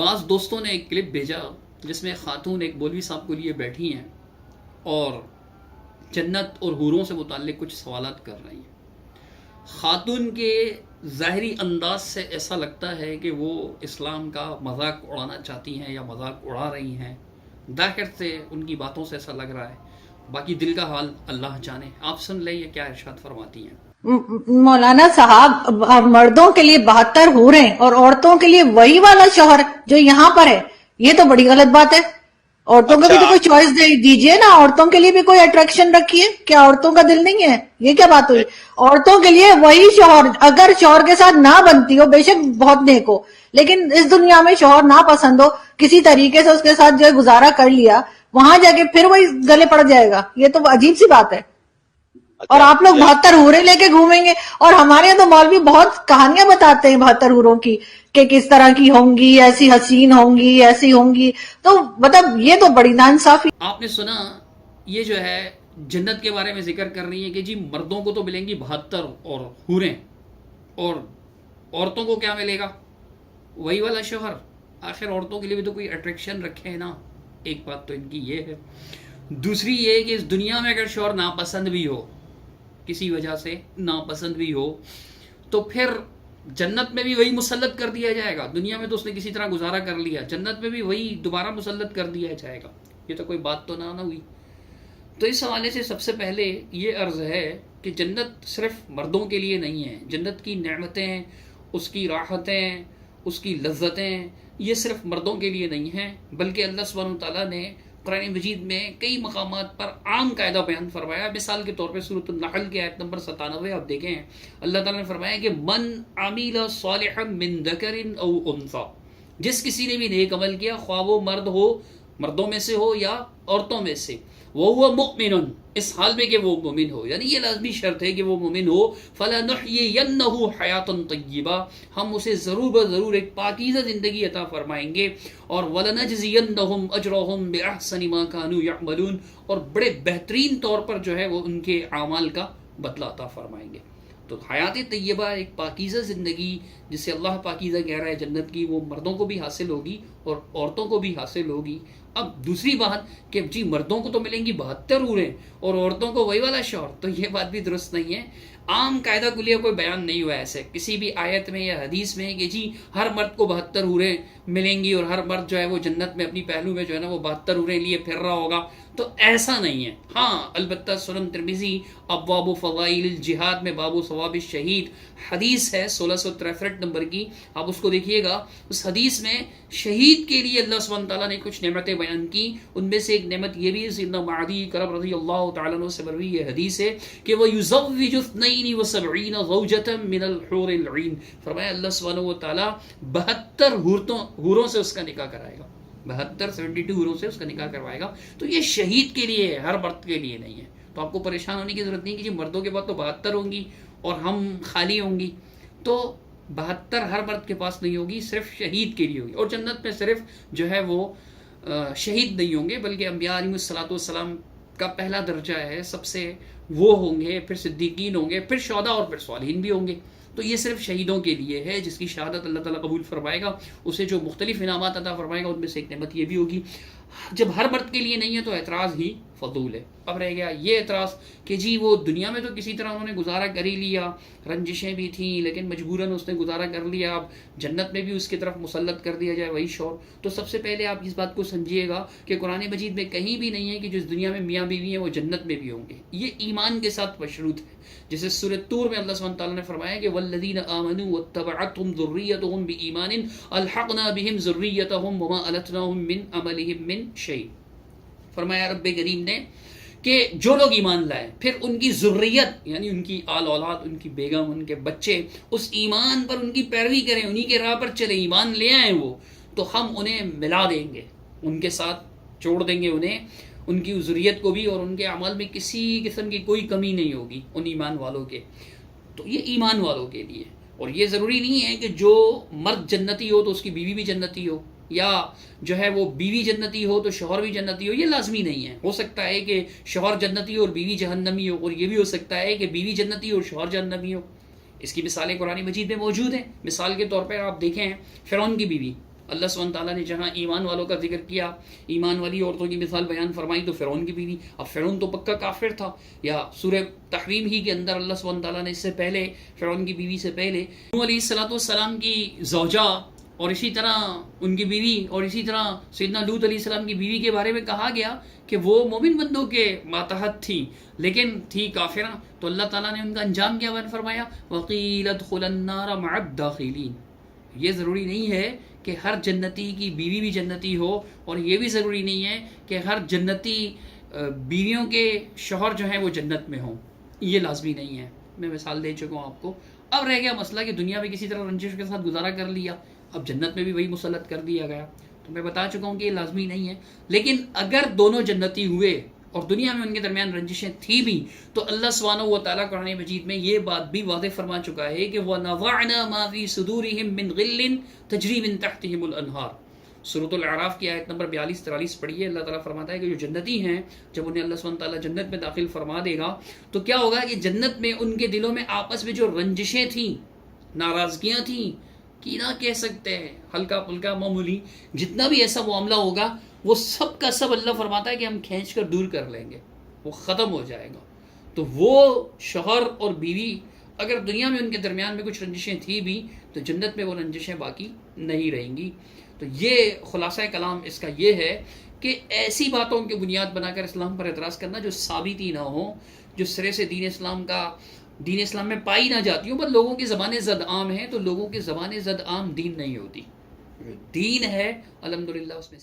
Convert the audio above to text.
بعض دوستوں نے ایک کلپ بھیجا جس میں خاتون ایک مولوی صاحب کو لیے بیٹھی ہیں اور جنت اور حوروں سے متعلق کچھ سوالات کر رہی ہیں۔ خاتون کے ظاہری انداز سے ایسا لگتا ہے کہ وہ اسلام کا مذاق اڑانا چاہتی ہیں یا مذاق اڑا رہی ہیں، ظاہر سے ان کی باتوں سے ایسا لگ رہا ہے، باقی دل کا حال اللہ جانے۔ آپ سن لیں یہ کیا ارشاد فرماتی ہیں۔ مولانا صاحب، مردوں کے لیے 72 حوریں اور عورتوں کے لیے وہی والا شوہر جو یہاں پر ہے، یہ تو بڑی غلط بات ہے۔ عورتوں کو بھی تو کوئی چوائس دیجئے نا، عورتوں کے لیے بھی کوئی اٹریکشن رکھیے۔ کیا عورتوں کا دل نہیں ہے؟ یہ کیا بات ہوئی؟ عورتوں کے لیے وہی شوہر، اگر شوہر کے ساتھ نہ بنتی ہو، بے شک بہت نیک ہو، لیکن اس دنیا میں شوہر نہ پسند ہو، کسی طریقے سے اس کے ساتھ جو ہے گزارا کر لیا، وہاں جا کے پھر وہی گلے پڑ جائے گا، یہ تو عجیب سی بات ہے۔ اور آپ لوگ 72 حوریں لے کے گھومیں گے، اور ہمارے یہاں تو مولوی بہت کہانیاں بتاتے ہیں 72 حوروں کی کہ کس طرح کی ہوں گی، ایسی حسین ہوں گی، ایسی ہوں گی، تو مطلب یہ تو بڑی ناانصافی۔ آپ نے سنا یہ جو ہے جنت کے بارے میں ذکر کر رہی ہے کہ جی مردوں کو تو ملیں گی 72 اور حوریں، اور عورتوں کو کیا ملے گا؟ وہی والا شوہر۔ آخر عورتوں کے لیے بھی تو کوئی اٹریکشن رکھے ہیں نا۔ ایک بات تو ان کی یہ ہے، دوسری یہ کہ اس دنیا میں اگر شوہر ناپسند بھی ہو، کسی وجہ سے ناپسند بھی ہو، تو پھر جنت میں بھی وہی مسلط کر دیا جائے گا۔ دنیا میں تو اس نے کسی طرح گزارا کر لیا، جنت میں بھی وہی دوبارہ مسلط کر دیا جائے گا۔ یہ تو کوئی بات تو نہ ہوئی۔ تو اس حوالے سے سب سے پہلے یہ عرض ہے کہ جنت صرف مردوں کے لیے نہیں ہے۔ جنت کی نعمتیں، اس کی راحتیں، اس کی لذتیں، یہ صرف مردوں کے لیے نہیں ہیں، بلکہ اللہ سبحانہ وتعالیٰ نے قرآن مجید میں کئی مقامات پر عام قاعدہ بیان فرمایا۔ مثال کے طور پہ سورۃ النحل کی آیت نمبر 97 آپ دیکھیں، اللہ تعالیٰ نے فرمایا کہ من عمل صالحا من ذکر او انثی، جس کسی نے بھی نیک عمل کیا، خواہ وہ مرد ہو، مردوں میں سے ہو یا عورتوں میں سے، وہ مؤمن، اس حال میں کہ وہ مومن ہو، یعنی یہ لازمی شرط ہے کہ وہ مومن ہو، فَلَنُحْيِيَنَّهُ حَيَاةً طَيِّبَةً، ہم اسے ضرور بضرور ایک پاکیزہ زندگی عطا فرمائیں گے، اور وَلَنَجْزِيَنَّهُمْ أَجْرَهُمْ بِأَحْسَنِ مَا كَانُوا يَعْمَلُونَ، اور بڑے بہترین طور پر جو ہے وہ ان کے اعمال کا بدلہ عطا فرمائیں گے۔ تو حیات طیبہ، ایک پاکیزہ زندگی جسے اللہ پاکیزہ کہہ رہا ہے جنت کی، وہ مردوں کو بھی حاصل ہوگی اور عورتوں کو بھی حاصل ہوگی۔ اب دوسری بات کہ جی مردوں کو تو ملیں گی 72 حوریں اور عورتوں کو وہی والا شوہر، تو یہ بات بھی درست نہیں ہے۔ عام قاعدہ کلیہ کوئی بیان نہیں ہوا ایسے کسی بھی آیت میں یا حدیث میں کہ جی ہر مرد کو 72 حوریں ملیں گی اور ہر مرد جو ہے وہ جنت میں اپنی پہلو میں جو ہے نا وہ 72 حوریں لیے پھر رہا ہوگا، تو ایسا نہیں ہے۔ ہاں البتہ سنن ترمذی ابواب فضائل الجہاد میں باب ثواب الشہید حدیث ہے 1663 نمبر کی، آپ اس کو دیکھیے گا۔ اس حدیث میں شہید کے لیے اللہ سبحانہ تعالیٰ نے کچھ نعمتیں بیان کی، ان میں سے ایک نعمت یہ بھی ہے، سیدنا معدی کرب رضی اللہ تعالیٰ عنہ سے مروی یہ حدیث ہے کہ وہ یزوج 72 زوجة من الحور العین، فرمایا اللہ سبحانہ و تعالیٰ 72 حوروں سے اس کا نکاح کرائے گا، 72 حوروں سے اس کا نکاح کروائے گا۔ تو یہ شہید کے لیے ہے، ہر مرد کے لیے نہیں ہے۔ تو آپ کو پریشان ہونے کی ضرورت نہیں کہ جی مردوں کے پاس تو 72 ہوں گی اور ہم خالی ہوں گی، تو 72 ہر مرد کے پاس نہیں ہوگی، صرف شہید کے لیے ہوگی۔ اور جنت میں صرف جو ہے وہ شہید نہیں ہوں گے، بلکہ انبیاء علیہ الصلوۃ والسلام کا پہلا درجہ ہے، سب سے وہ ہوں گے، پھر صدیقین ہوں گے، پھر شہداء اور پھر صالحین بھی ہوں گے۔ تو یہ صرف شہیدوں کے لیے ہے، جس کی شہادت اللہ تعالیٰ قبول فرمائے گا، اسے جو مختلف انعامات عطا فرمائے گا، ان میں سے ایک نعمت یہ بھی ہوگی۔ جب ہر مرد کے لیے نہیں ہے تو اعتراض ہی فضول ہے۔ اب رہ گیا یہ اعتراض کہ جی وہ دنیا میں تو کسی طرح انہوں نے گزارا کر ہی لیا، رنجشیں بھی تھیں لیکن مجبوراً اس نے گزارا کر لیا، اب جنت میں بھی اس کی طرف مسلط کر دیا جائے وہی شوہر۔ تو سب سے پہلے آپ اس بات کو سمجھیے گا کہ قرآن مجید میں کہیں بھی نہیں ہے کہ جس دنیا میں میاں بیوی ہیں وہ جنت میں بھی ہوں گے، یہ ایمان کے ساتھ مشروط ہے۔ جیسے سورۃ طور میں اللہ سبحانہ تعالیٰ نے فرمایا کہ والذین آمنوا واتبعتهم ذریتهم بایمان الحقنا بهم ذریتهم وما التناهم من عملهم من شیء، فرمایا رب کریم نے کہ جو لوگ ایمان لائے پھر ان کی ذریت یعنی ان کی آل اولاد، ان کی بیگم، ان کے بچے اس ایمان پر ان کی پیروی کریں، انہی کے راہ پر چلے، ایمان لے آئیں وہ، تو ہم انہیں ملا دیں گے، ان کے ساتھ جوڑ دیں گے انہیں، ان کی ذریت کو بھی، اور ان کے اعمال میں کسی قسم کی کوئی کمی نہیں ہوگی ان ایمان والوں کے۔ تو یہ ایمان والوں کے لیے، اور یہ ضروری نہیں ہے کہ جو مرد جنتی ہو تو اس کی بیوی بھی جنتی ہو، یا جو ہے وہ بیوی جنتی ہو تو شوہر بھی جنتی ہو، یہ لازمی نہیں ہے۔ ہو سکتا ہے کہ شوہر جنتی ہو اور بیوی جہنمی ہو، اور یہ بھی ہو سکتا ہے کہ بیوی جنتی ہو اور شوہر جہنمی ہو۔ اس کی مثالیں قرآن مجید میں موجود ہیں۔ مثال کے طور پر آپ دیکھیں فرعون کی بیوی اللہ سبحانہ تعالیٰ نے جہاں ایمان والوں کا ذکر کیا، ایمان والی عورتوں کی مثال بیان فرمائی، تو فرعون کی بیوی، اب فرعون تو پکا کافر تھا، یا سورہ تحریم ہی کے اندر اللہ سبحانہ تعالیٰ نے اس سے پہلے فرعون کی بیوی سے پہلے نوح علیہ السلام کی زوجہ اور اسی طرح ان کی بیوی اور اسی طرح سیدنا لوط علیہ السلام کی بیوی کے بارے میں کہا گیا کہ وہ مومن بندوں کے ماتحت تھی لیکن تھی کافرہ، تو اللہ تعالیٰ نے ان کا انجام کیا بیان فرمایا، وَقِيلَ ادْخُلَا النَّارَ مَعَ الدَّاخِلِينَ۔ یہ ضروری نہیں ہے کہ ہر جنتی کی بیوی بھی جنتی ہو، اور یہ بھی ضروری نہیں ہے کہ ہر جنتی بیویوں کے شوہر جو ہیں وہ جنت میں ہوں، یہ لازمی نہیں ہے۔ میں مثال دے چکا ہوں آپ کو۔ اب رہ گیا مسئلہ کہ دنیا میں کسی طرح رنجش کے ساتھ گزارا کر لیا، اب جنت میں بھی وہی مسلط کر دیا گیا، تو میں بتا چکا ہوں کہ یہ لازمی نہیں ہے۔ لیکن اگر دونوں جنتی ہوئے اور دنیا میں ان کے درمیان رنجشیں تھی بھی، تو اللہ سبحانہ و تعالیٰ قرآن مجید میں یہ بات بھی واضح فرما چکا ہے کہ وَنَضَعْنَا مَا فِي صُدُورِهِم مِّن غِلٍّ تَجْرِي مِن تَحْتِهِمُ الْأَنْهَارُ۔ سورۃ الاعراف کی آیت نمبر 42-43 پڑھیے، اللہ تعالیٰ فرماتا ہے کہ جو جنتی ہیں جب انہیں اللہ سبحانہ تعالیٰ جنت میں داخل فرما دے گا تو کیا ہوگا کہ جنت میں ان کے دلوں میں آپس میں جو رنجشیں تھیں، ناراضگیاں تھیں، کینہ کہہ سکتے ہیں، ہلکا پھلکا معمولی جتنا بھی ایسا معاملہ ہوگا، وہ سب کا سب اللہ فرماتا ہے کہ ہم کھینچ کر دور کر لیں گے، وہ ختم ہو جائے گا۔ تو وہ شوہر اور بیوی اگر دنیا میں ان کے درمیان میں کچھ رنجشیں تھی بھی تو جنت میں وہ رنجشیں باقی نہیں رہیں گی۔ تو یہ خلاصہ کلام اس کا یہ ہے کہ ایسی باتوں کی بنیاد بنا کر اسلام پر اعتراض کرنا جو ثابت ہی نہ ہو، جو سرے سے دین اسلام میں پائی نہ جاتی ہوں، پر لوگوں کی زبانیں زد عام ہیں، تو لوگوں کی زبانیں زد عام دین نہیں ہوتی، دین ہے الحمدللہ اس میں